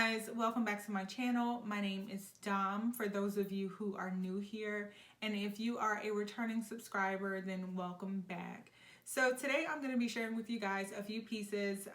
guys, welcome back to my channel. My name is Dom for those of you who are new here, and if you are a returning subscriber, then welcome back. So today I'm going to be sharing with you guys a few pieces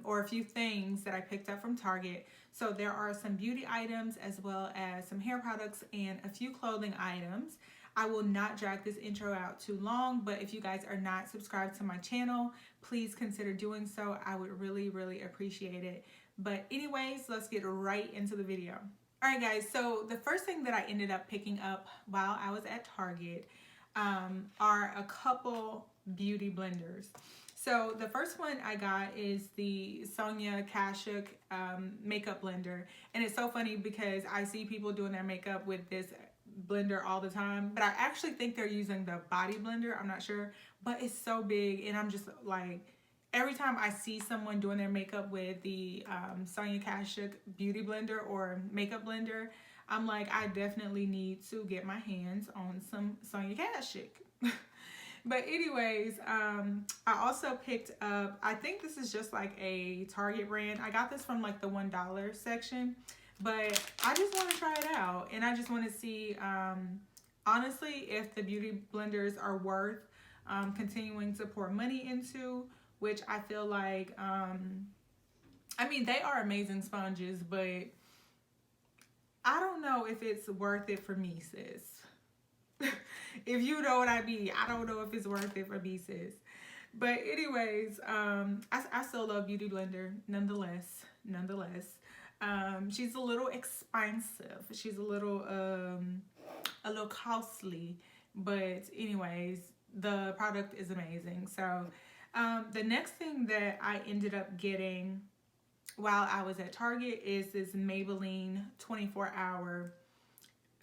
or a few things that I picked up from Target. So there are some beauty items as well as some hair products and a few clothing items. I will not drag this intro out too long, but if you guys are not subscribed to my channel, please consider doing so. I would really appreciate it. But anyways, let's get right into the video. All right, guys, so the first thing that I ended up picking up while I was at Target are a couple beauty blenders. So the first one I got is the Sonia Kashuk makeup blender. And it's so funny because I see people doing their makeup with this blender all the time, but I actually think they're using the body blender. I'm not sure, but it's so big, and I'm just like, every time I see someone doing their makeup with the Sonia Kashuk beauty blender or makeup blender, I'm like, I definitely need to get my hands on some Sonia Kashuk. But anyways, I also picked up, I think this is just like a Target brand. I got this from like the $1 section, but I just want to try it out. And I just want to see, honestly, if the beauty blenders are worth continuing to pour money into, which I feel like, I mean, they are amazing sponges, but I don't know if it's worth it for me, sis. If you know what I mean, I don't know if it's worth it for me, sis. But anyways, I still love Beauty Blender nonetheless. She's a little expensive. She's a little costly, but anyways, the product is amazing. So the next thing that I ended up getting while I was at Target is this Maybelline 24-hour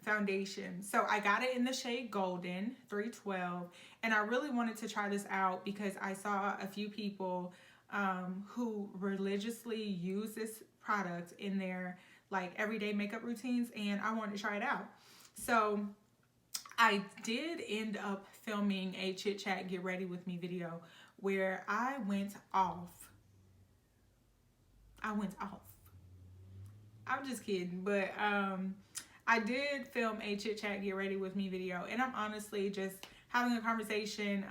foundation. So I got it in the shade Golden 312, and I really wanted to try this out because I saw a few people who religiously use this product in their like everyday makeup routines, and I wanted to try it out. So I did end up filming a chit chat get ready with me video where I went off. I'm just kidding, but I did film a chit chat get ready with me video, and I'm honestly just having a conversation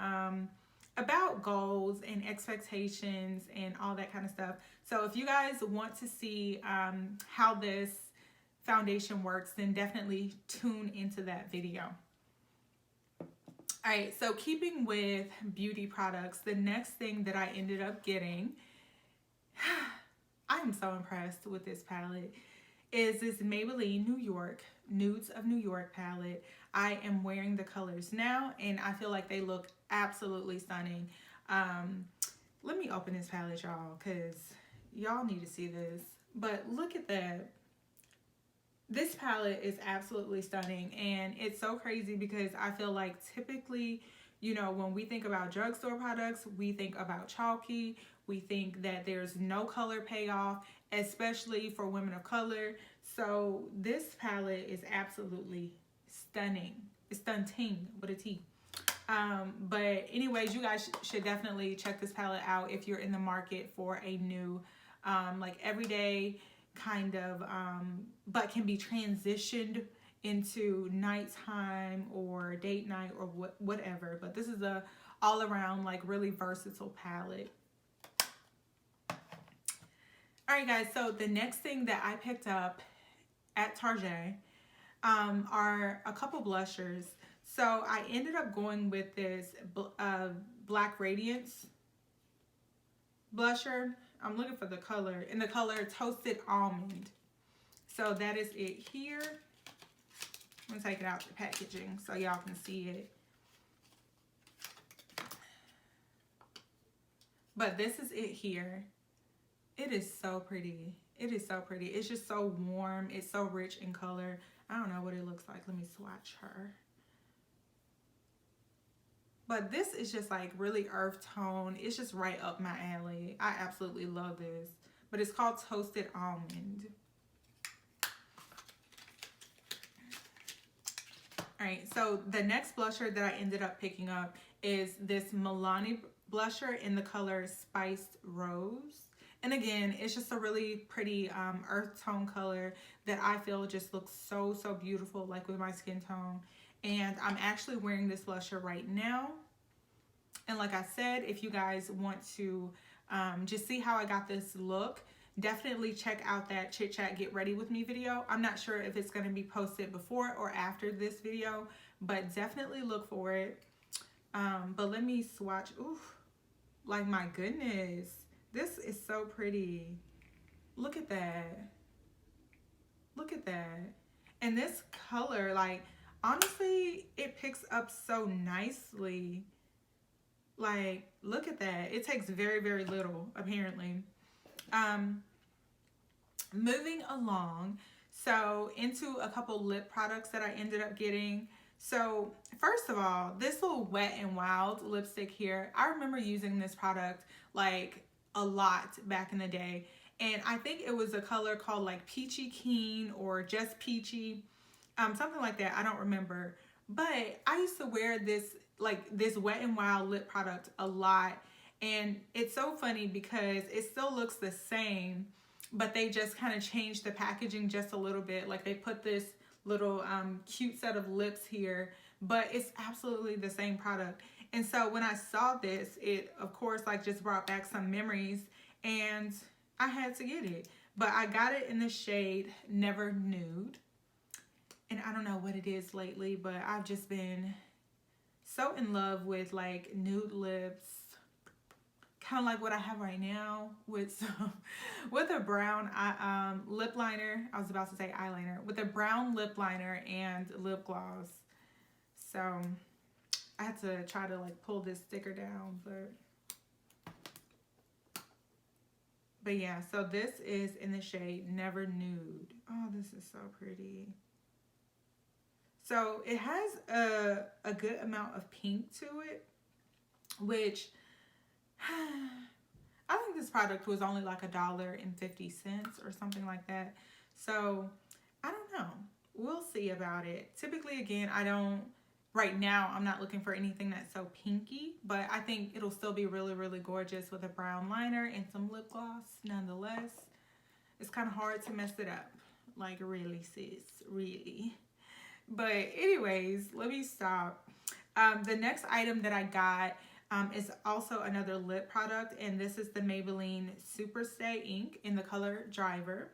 about goals and expectations and all that kind of stuff. So if you guys want to see how this foundation works, then definitely tune into that video. All right, so keeping with beauty products, the next thing that I ended up getting, I'm so impressed with this palette, is this Maybelline New York Nudes of New York palette. I am wearing the colors now, and I feel like they look absolutely stunning. Let me open this palette, y'all, because y'all need to see this. But look at that. This palette is absolutely stunning, and it's so crazy because I feel like typically, you know, when we think about drugstore products, we think about chalky. We think that there's no color payoff, especially for women of color. So this palette is absolutely stunning. It's stunting with a T. But anyways, you guys should definitely check this palette out if you're in the market for a new like everyday kind of but can be transitioned into nighttime or date night or whatever. But this is a all around like really versatile palette. All right, guys, so the next thing that I picked up at Target are a couple blushers. So I ended up going with this Black Radiance blusher. I'm looking for the color, in the color Toasted Almond. So that is it here. I'm gonna take it out the packaging so y'all can see it. But this is it here. It is so pretty. It is so pretty. It's just so warm. It's so rich in color. I don't know what it looks like. Let me swatch her. But this is just like really earth tone. It's just right up my alley. I absolutely love this. But it's called Toasted Almond. All right, so the next blusher that I ended up picking up is this Milani blusher in the color Spiced Rose. And again, it's just a really pretty earth tone color that I feel just looks so, so beautiful, like with my skin tone. And I'm actually wearing this blusher right now. And like I said, if you guys want to just see how I got this look, definitely check out that Chit Chat Get Ready With Me video. I'm not sure if it's going to be posted before or after this video, but definitely look for it. But let me swatch. Ooh, like my goodness. This is so pretty. Look at that. Look at that. And this color, like, honestly, it picks up so nicely. Like, look at that. It takes very, very little, apparently. Moving along, so into a couple lip products that I ended up getting. So first of all, this little Wet n Wild lipstick here, I remember using this product like a lot back in the day, and I think it was a color called like Peachy Keen or Just Peachy, something like that. I don't remember, but I used to wear this Wet n Wild lip product a lot, and it's so funny because it still looks the same, but they just kind of changed the packaging just a little bit. Like they put this little cute set of lips here, but it's absolutely the same product. And so when I saw this, it of course like just brought back some memories, and I had to get it. But I got it in the shade Never Nude, and I don't know what it is lately, but I've just been so in love with like nude lips, kind of like what I have right now with a brown lip liner. I was about to say eyeliner, with a brown lip liner and lip gloss. So I had to try to like pull this sticker down, but yeah, so this is in the shade Never Nude. Oh, this is so pretty. So it has a good amount of pink to it, which I think this product was only like $1.50 or something like that. So I don't know. We'll see about it. Typically, again, right now, I'm not looking for anything that's so pinky, but I think it'll still be really, really gorgeous with a brown liner and some lip gloss nonetheless. It's kind of hard to mess it up. Like, really, sis, really. But anyways, let me stop. The next item that I got is also another lip product, and this is the Maybelline Super Stay Ink in the color Driver.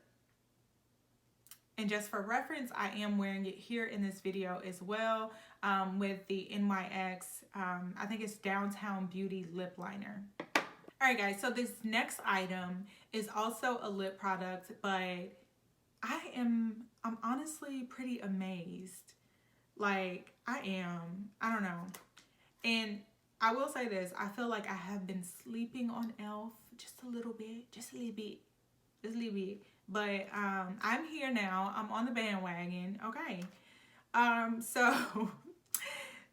And just for reference, I am wearing it here in this video as well, with the NYX, I think it's Downtown Beauty lip liner. All right, guys, so this next item is also a lip product, but I'm honestly pretty amazed. Like, I don't know. And I will say this, I feel like I have been sleeping on e.l.f. just a little bit. But I'm here now. I'm on the bandwagon. Okay. So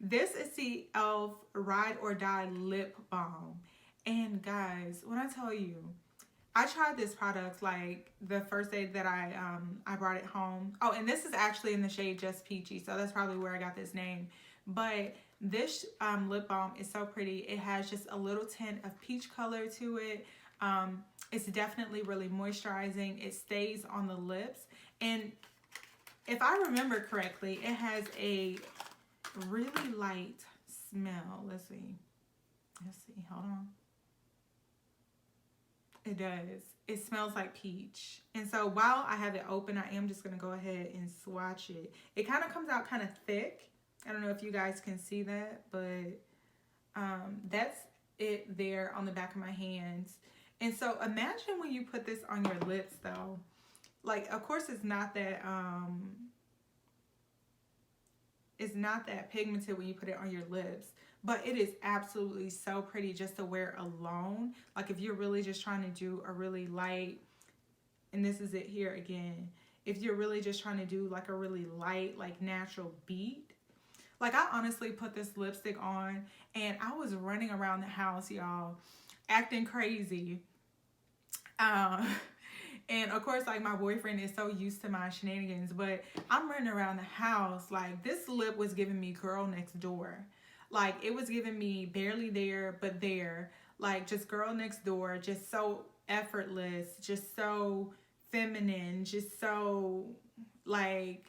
this is the e.l.f. Ride or Die Lip Balm. And guys, when I tell you, I tried this product like the first day that I brought it home. Oh, and this is actually in the shade Just Peachy, so that's probably where I got this name. But this lip balm is so pretty. It has just a little tint of peach color to it. It's definitely really moisturizing. It stays on the lips. And if I remember correctly, it has a really light smell. Let's see, hold on. It does. It smells like peach. And so while I have it open, I am just going to go ahead and swatch it. It kind of comes out kind of thick. I don't know if you guys can see that, but that's it there on the back of my hands. And so imagine when you put this on your lips though. Like, of course it's not that pigmented when you put it on your lips, but it is absolutely so pretty just to wear alone. Like if you're really just trying to do a really light, and this is it here again, if you're really just trying to do like a really light, like natural beat. Like I honestly put this lipstick on and I was running around the house, y'all, acting crazy. And of course, like my boyfriend is so used to my shenanigans, but I'm running around the house. Like this lip was giving me girl next door. Like it was giving me barely there, but there. Like just girl next door. Just so effortless, just so feminine, just so like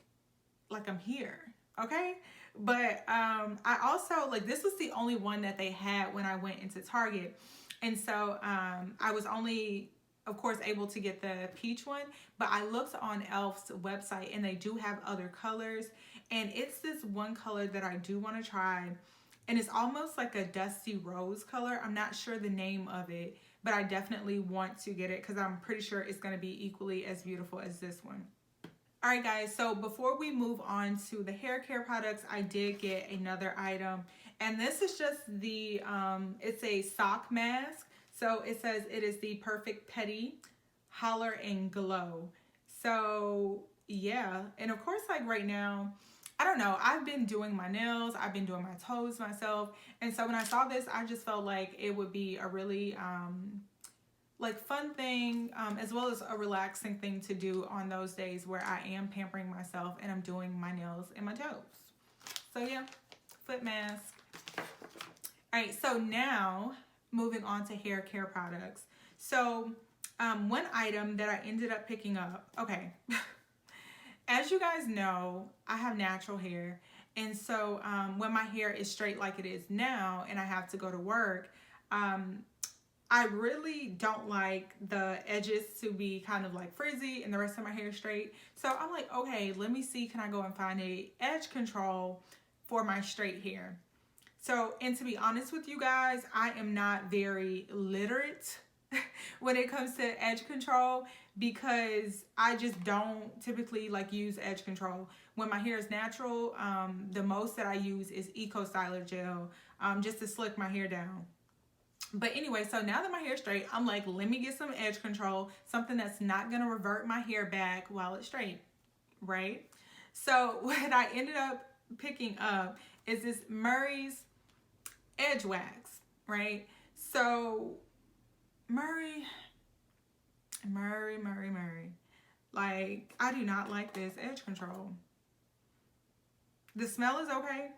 I'm here, okay? But I also, like, this was the only one that they had when I went into Target. And so I was only, of course, able to get the peach one, but I looked on e.l.f.'s website and they do have other colors. And it's this one color that I do want to try. And it's almost like a dusty rose color. I'm not sure the name of it, but I definitely want to get it because I'm pretty sure it's going to be equally as beautiful as this one. All right, guys, so before we move on to the hair care products, I did get another item, and this is just the, it's a sock mask. So it says it is the Perfect Petty Hollar and Glow. So yeah, and of course, like right now, I don't know, I've been doing my nails, I've been doing my toes myself, and so when I saw this, I just felt like it would be a really, like fun thing, as well as a relaxing thing to do on those days where I am pampering myself and I'm doing my nails and my toes. So yeah, foot mask. All right, so now moving on to hair care products. So one item that I ended up picking up, okay. As you guys know, I have natural hair. And so when my hair is straight like it is now and I have to go to work, I really don't like the edges to be kind of like frizzy and the rest of my hair straight. So I'm like, okay, let me see, can I go and find a edge control for my straight hair? So, and to be honest with you guys, I am not very literate when it comes to edge control because I just don't typically like use edge control. When my hair is natural, the most that I use is Eco Styler gel just to slick my hair down. But anyway, so now that my hair's straight, I'm like, let me get some edge control, something that's not going to revert my hair back while it's straight, right? So what I ended up picking up is this Murray's Edge Wax, right? So Murray. Like, I do not like this edge control. The smell is okay.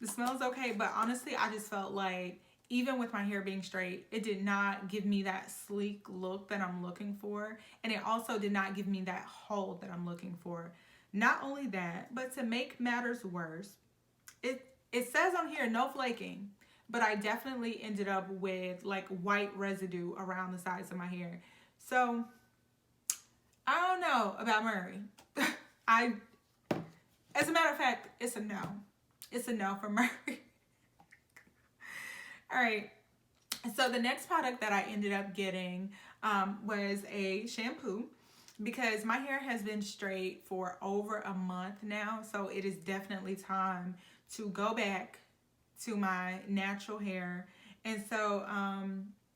The smell is okay, but honestly, I just felt like even with my hair being straight, it did not give me that sleek look that I'm looking for. And it also did not give me that hold that I'm looking for. Not only that, but to make matters worse, it says on here no flaking, but I definitely ended up with like white residue around the sides of my hair. So I don't know about Murray. As a matter of fact, it's a no. It's a no for Murray. All right, so the next product that I ended up getting was a shampoo because my hair has been straight for over a month now, so it is definitely time to go back to my natural hair. And so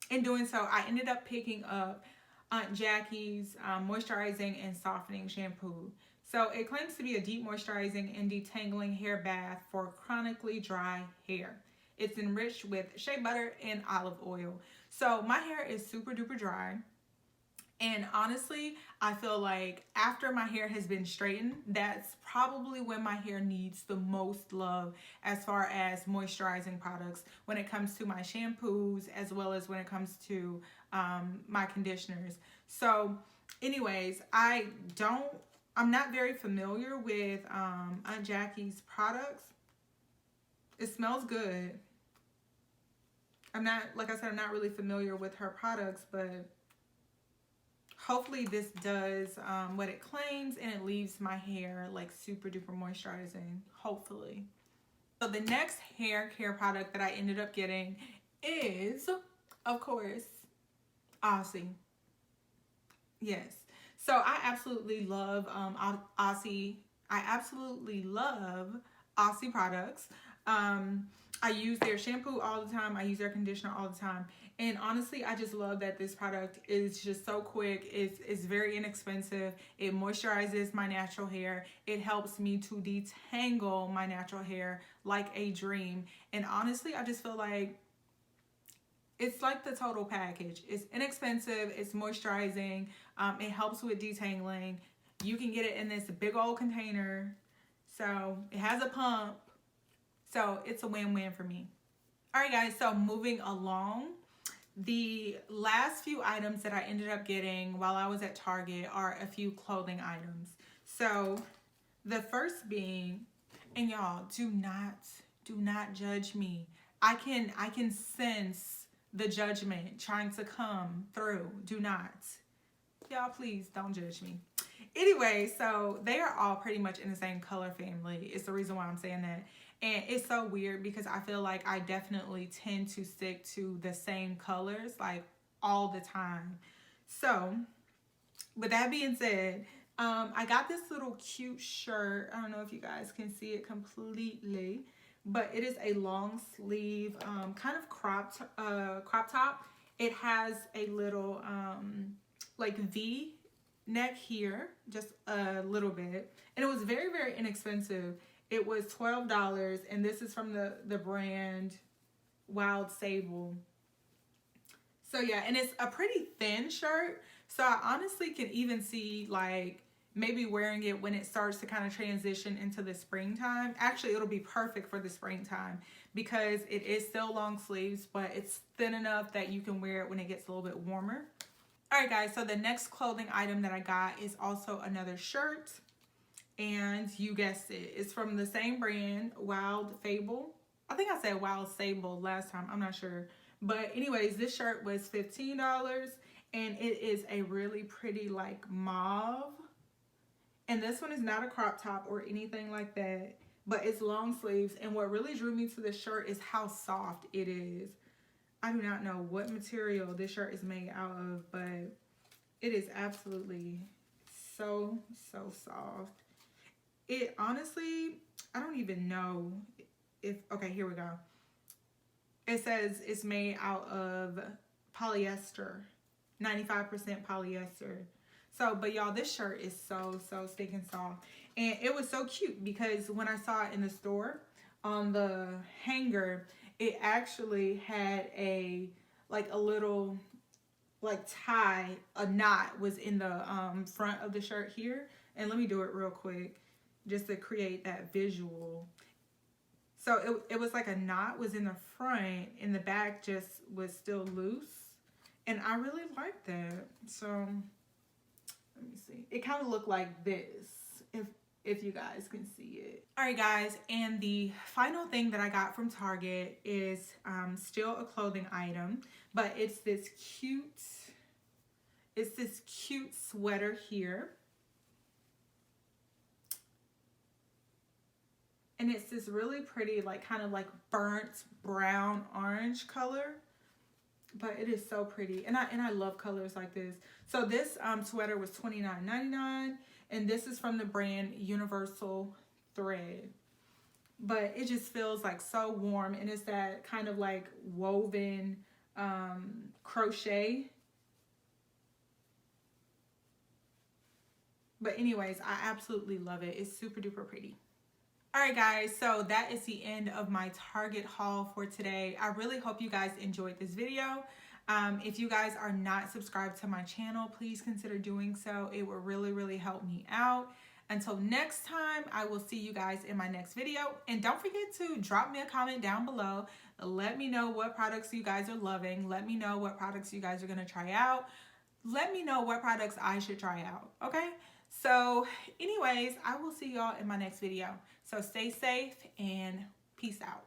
in doing so, I ended up picking up Aunt Jackie's moisturizing and softening shampoo. So it claims to be a deep moisturizing and detangling hair bath for chronically dry hair. It's enriched with shea butter and olive oil. So my hair is super duper dry. And honestly, I feel like after my hair has been straightened, that's probably when my hair needs the most love as far as moisturizing products when it comes to my shampoos, as well as when it comes to my conditioners. So anyways, I'm not very familiar with Aunt Jackie's products. It smells good. I'm not really familiar with her products, but hopefully this does what it claims and it leaves my hair like super duper moisturizing, hopefully. So the next hair care product that I ended up getting is, of course, Aussie. Yes. So I absolutely love Aussie. I absolutely love Aussie products. I use their shampoo all the time. I use their conditioner all the time. And honestly, I just love that this product is just so quick. It's very inexpensive. It moisturizes my natural hair. It helps me to detangle my natural hair like a dream. And honestly, I just feel like it's like the total package. It's inexpensive. It's moisturizing. It helps with detangling. You can get it in this big old container. So it has a pump. So it's a win-win for me. All right, guys, so moving along. the last few items that I ended up getting while I was at Target are a few clothing items. So the first being, and y'all, do not judge me. I can sense the judgment trying to come through. Do not. Y'all, please don't judge me. Anyway, so they are all pretty much in the same color family. It's the reason why I'm saying that. And it's so weird because I feel like I definitely tend to stick to the same colors like all the time. So with that being said, I got this little cute shirt. I don't know if you guys can see it completely, but it is a long sleeve kind of crop top. It has a little like V neck here, just a little bit, and it was very, very inexpensive. It was $12, and this is from the brand Wild Fable. So yeah, and it's a pretty thin shirt, so I honestly can even see like maybe wearing it when it starts to kind of transition into the springtime. Actually, it'll be perfect for the springtime because it is still long sleeves, but it's thin enough that you can wear it when it gets a little bit warmer. All right, guys, so the next clothing item that I got is also another shirt. And you guessed it, it's from the same brand, Wild Fable. I think I said Wild Fable last time, I'm not sure. But anyways, this shirt was $15, and it is a really pretty like mauve. And this one is not a crop top or anything like that, but it's long sleeves. And what really drew me to this shirt is how soft it is. I do not know what material this shirt is made out of, but it is absolutely so soft. It honestly, I don't even know if, okay, here we go. It says it's made out of polyester, 95% polyester. So, but y'all, this shirt is so stinking soft. And it was so cute because when I saw it in the store on the hanger, it actually had a little like tie, a knot was in the front of the shirt here. And let me do it real quick just to create that visual. So it was like a knot was in the front and the back just was still loose. And I really liked that. So let me see. It kind of looked like this, if you guys can see it. All right, guys, and the final thing that I got from Target is still a clothing item, but it's this cute sweater here. And it's this really pretty, like kind of like burnt brown orange color. But it is so pretty, and I love colors like this. So this sweater was $29.99, and this is from the brand Universal Thread. But it just feels like so warm, and it's that kind of like woven crochet. But anyways, I absolutely love it. It's super duper pretty. Alright guys, so that is the end of my Target haul for today. I really hope you guys enjoyed this video. If you guys are not subscribed to my channel, please consider doing so. It will really help me out. Until next time, I will see you guys in my next video. And don't forget to drop me a comment down below. Let me know what products you guys are loving. Let me know what products you guys are going to try out. Let me know what products I should try out, okay? So anyways, I will see y'all in my next video. So stay safe and peace out.